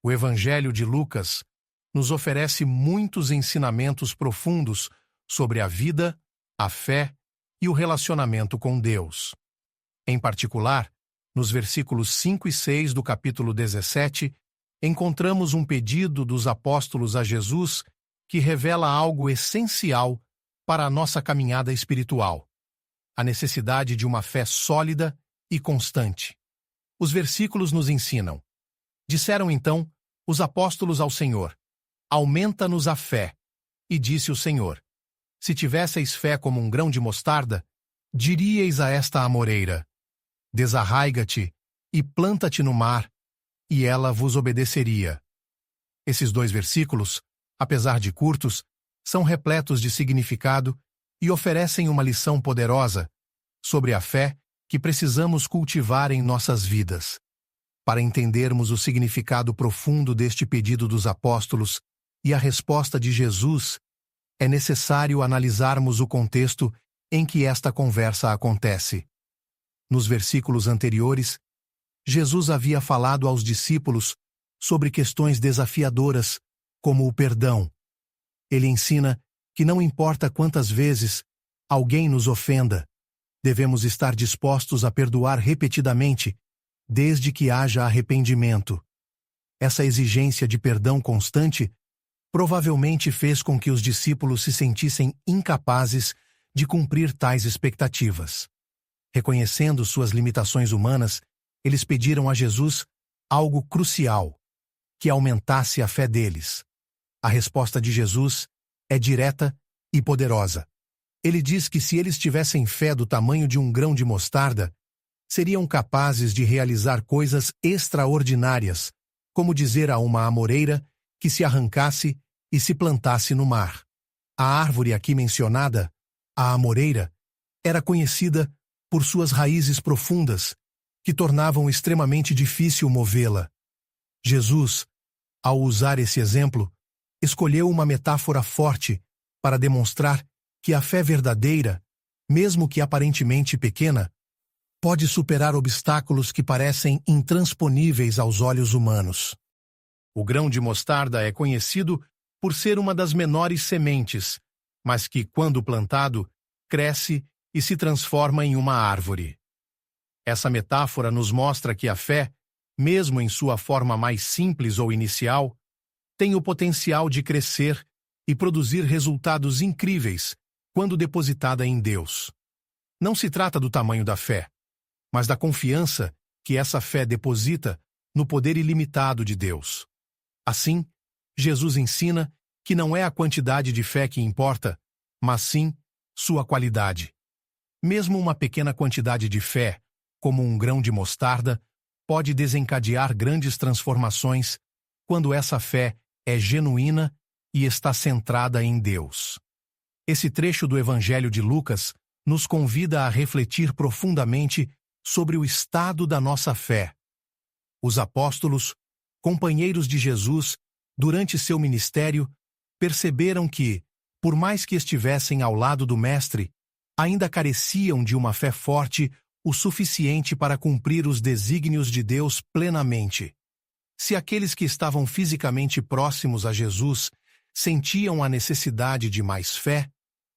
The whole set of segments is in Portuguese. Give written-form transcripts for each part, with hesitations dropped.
O Evangelho de Lucas nos oferece muitos ensinamentos profundos sobre a vida, a fé e o relacionamento com Deus. Em particular, nos versículos 5 e 6 do capítulo 17, encontramos um pedido dos apóstolos a Jesus que revela algo essencial para a nossa caminhada espiritual: a necessidade de uma fé sólida e constante. Os versículos nos ensinam: disseram então os apóstolos ao Senhor: aumenta-nos a fé. E disse o Senhor: se tivesseis fé como um grão de mostarda, diríeis a esta amoreira: desarraiga-te e planta-te no mar, e ela vos obedeceria. Esses 2 versículos, apesar de curtos, são repletos de significado e oferecem uma lição poderosa sobre a fé que precisamos cultivar em nossas vidas. Para entendermos o significado profundo deste pedido dos apóstolos e a resposta de Jesus, é necessário analisarmos o contexto em que esta conversa acontece. Nos versículos anteriores, Jesus havia falado aos discípulos sobre questões desafiadoras, como o perdão. Ele ensina que não importa quantas vezes alguém nos ofenda, devemos estar dispostos a perdoar repetidamente, desde que haja arrependimento. Essa exigência de perdão constante provavelmente fez com que os discípulos se sentissem incapazes de cumprir tais expectativas. Reconhecendo suas limitações humanas, eles pediram a Jesus algo crucial: que aumentasse a fé deles. A resposta de Jesus é direta e poderosa. Ele diz que se eles tivessem fé do tamanho de um grão de mostarda, seriam capazes de realizar coisas extraordinárias, como dizer a uma amoreira que se arrancasse e se plantasse no mar. A árvore aqui mencionada, a amoreira, era conhecida por suas raízes profundas, que tornavam extremamente difícil movê-la. Jesus, ao usar esse exemplo, escolheu uma metáfora forte para demonstrar que a fé verdadeira, mesmo que aparentemente pequena, pode superar obstáculos que parecem intransponíveis aos olhos humanos. O grão de mostarda é conhecido por ser uma das menores sementes, mas que, quando plantado, cresce e se transforma em uma árvore. Essa metáfora nos mostra que a fé, mesmo em sua forma mais simples ou inicial, tem o potencial de crescer e produzir resultados incríveis quando depositada em Deus. Não se trata do tamanho da fé, mas da confiança que essa fé deposita no poder ilimitado de Deus. Assim, Jesus ensina que não é a quantidade de fé que importa, mas sim sua qualidade. Mesmo uma pequena quantidade de fé, como um grão de mostarda, pode desencadear grandes transformações quando essa fé é genuína e está centrada em Deus. Esse trecho do Evangelho de Lucas nos convida a refletir profundamente sobre o estado da nossa fé. Os apóstolos, companheiros de Jesus, durante seu ministério, perceberam que, por mais que estivessem ao lado do Mestre, ainda careciam de uma fé forte o suficiente para cumprir os desígnios de Deus plenamente. Se aqueles que estavam fisicamente próximos a Jesus sentiam a necessidade de mais fé,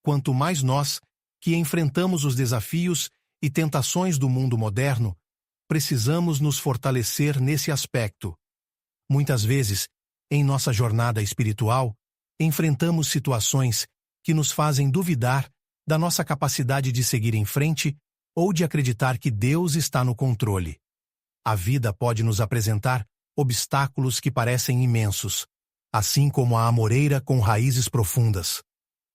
quanto mais nós, que enfrentamos os desafios e tentações do mundo moderno, precisamos nos fortalecer nesse aspecto. Muitas vezes, em nossa jornada espiritual, enfrentamos situações que nos fazem duvidar da nossa capacidade de seguir em frente ou de acreditar que Deus está no controle. A vida pode nos apresentar obstáculos que parecem imensos, assim como a amoreira com raízes profundas.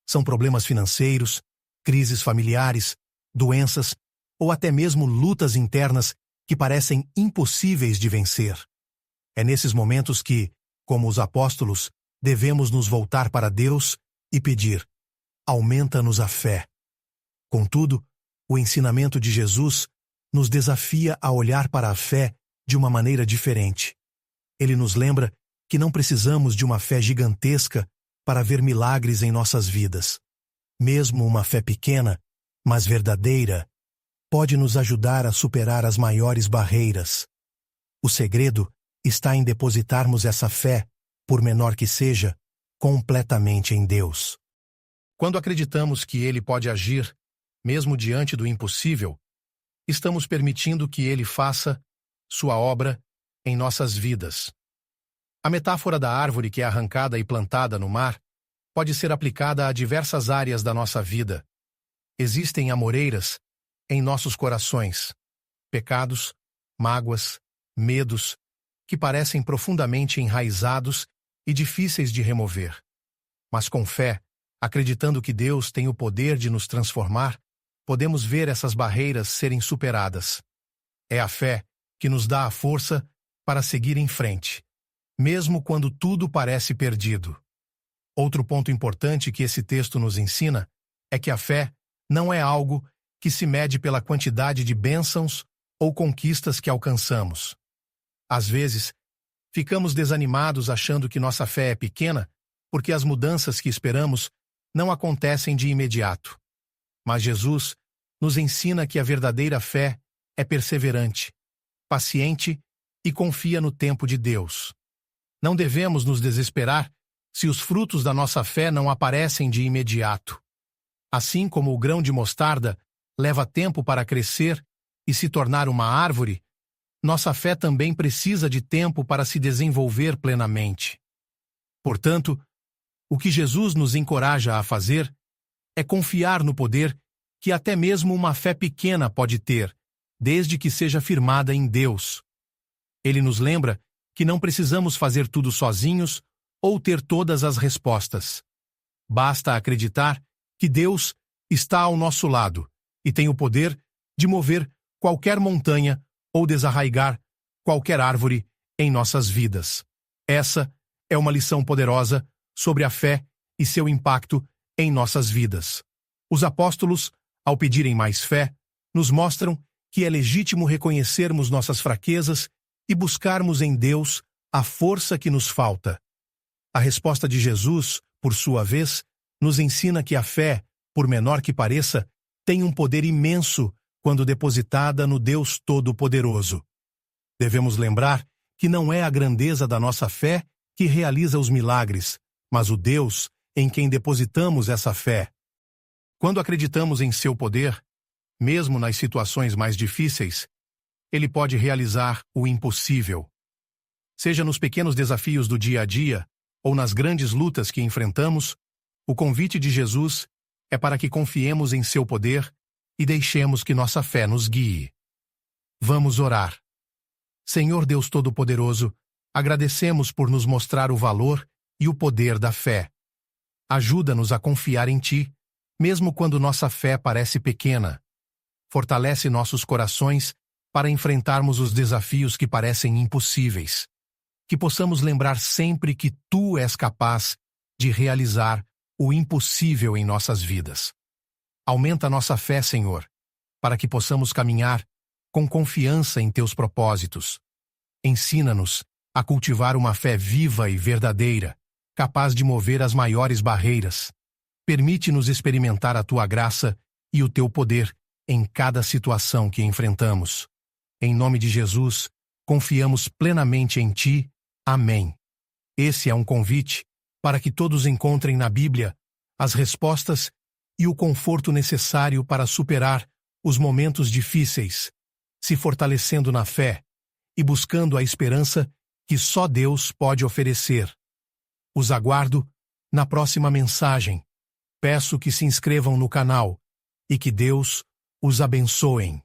São problemas financeiros, crises familiares, doenças ou até mesmo lutas internas que parecem impossíveis de vencer. É nesses momentos que, como os apóstolos, devemos nos voltar para Deus e pedir: aumenta-nos a fé. Contudo, o ensinamento de Jesus nos desafia a olhar para a fé de uma maneira diferente. Ele nos lembra que não precisamos de uma fé gigantesca para ver milagres em nossas vidas. Mesmo uma fé pequena, mas verdadeira, pode nos ajudar a superar as maiores barreiras. O segredo está em depositarmos essa fé, por menor que seja, completamente em Deus. Quando acreditamos que Ele pode agir, mesmo diante do impossível, estamos permitindo que Ele faça sua obra em nossas vidas. A metáfora da árvore que é arrancada e plantada no mar pode ser aplicada a diversas áreas da nossa vida. Existem amoreiras em nossos corações, pecados, mágoas, medos, que parecem profundamente enraizados e difíceis de remover. Mas com fé, acreditando que Deus tem o poder de nos transformar, podemos ver essas barreiras serem superadas. É a fé que nos dá a força para seguir em frente, mesmo quando tudo parece perdido. Outro ponto importante que esse texto nos ensina é que a fé não é algo que se mede pela quantidade de bênçãos ou conquistas que alcançamos. Às vezes, ficamos desanimados achando que nossa fé é pequena porque as mudanças que esperamos não acontecem de imediato. Mas Jesus nos ensina que a verdadeira fé é perseverante, paciente e confia no tempo de Deus. Não devemos nos desesperar se os frutos da nossa fé não aparecem de imediato. Assim como o grão de mostarda leva tempo para crescer e se tornar uma árvore, nossa fé também precisa de tempo para se desenvolver plenamente. Portanto, o que Jesus nos encoraja a fazer é confiar no poder que até mesmo uma fé pequena pode ter, desde que seja firmada em Deus. Ele nos lembra que não precisamos fazer tudo sozinhos ou ter todas as respostas. Basta acreditar que Deus está ao nosso lado e tem o poder de mover qualquer montanha ou desarraigar qualquer árvore em nossas vidas. Essa é uma lição poderosa sobre a fé e seu impacto em nossas vidas. Os apóstolos, ao pedirem mais fé, nos mostram que é legítimo reconhecermos nossas fraquezas e buscarmos em Deus a força que nos falta. A resposta de Jesus, por sua vez, nos ensina que a fé, por menor que pareça, tem um poder imenso quando depositada no Deus Todo-Poderoso. Devemos lembrar que não é a grandeza da nossa fé que realiza os milagres, mas o Deus em quem depositamos essa fé. Quando acreditamos em seu poder, mesmo nas situações mais difíceis, Ele pode realizar o impossível. Seja nos pequenos desafios do dia a dia ou nas grandes lutas que enfrentamos, o convite de Jesus é para que confiemos em seu poder e deixemos que nossa fé nos guie. Vamos orar. Senhor Deus Todo-Poderoso, agradecemos por nos mostrar o valor e o poder da fé. Ajuda-nos a confiar em Ti, mesmo quando nossa fé parece pequena. Fortalece nossos corações para enfrentarmos os desafios que parecem impossíveis. Que possamos lembrar sempre que Tu és capaz de realizar o impossível em nossas vidas. Aumenta nossa fé, Senhor, para que possamos caminhar com confiança em Teus propósitos. Ensina-nos a cultivar uma fé viva e verdadeira, capaz de mover as maiores barreiras. Permite-nos experimentar a Tua graça e o Teu poder em cada situação que enfrentamos. Em nome de Jesus, confiamos plenamente em Ti. Amém. Esse é um convite para que todos encontrem na Bíblia as respostas e o conforto necessário para superar os momentos difíceis, se fortalecendo na fé e buscando a esperança que só Deus pode oferecer. Os aguardo na próxima mensagem. Peço que se inscrevam no canal e que Deus os abençoe.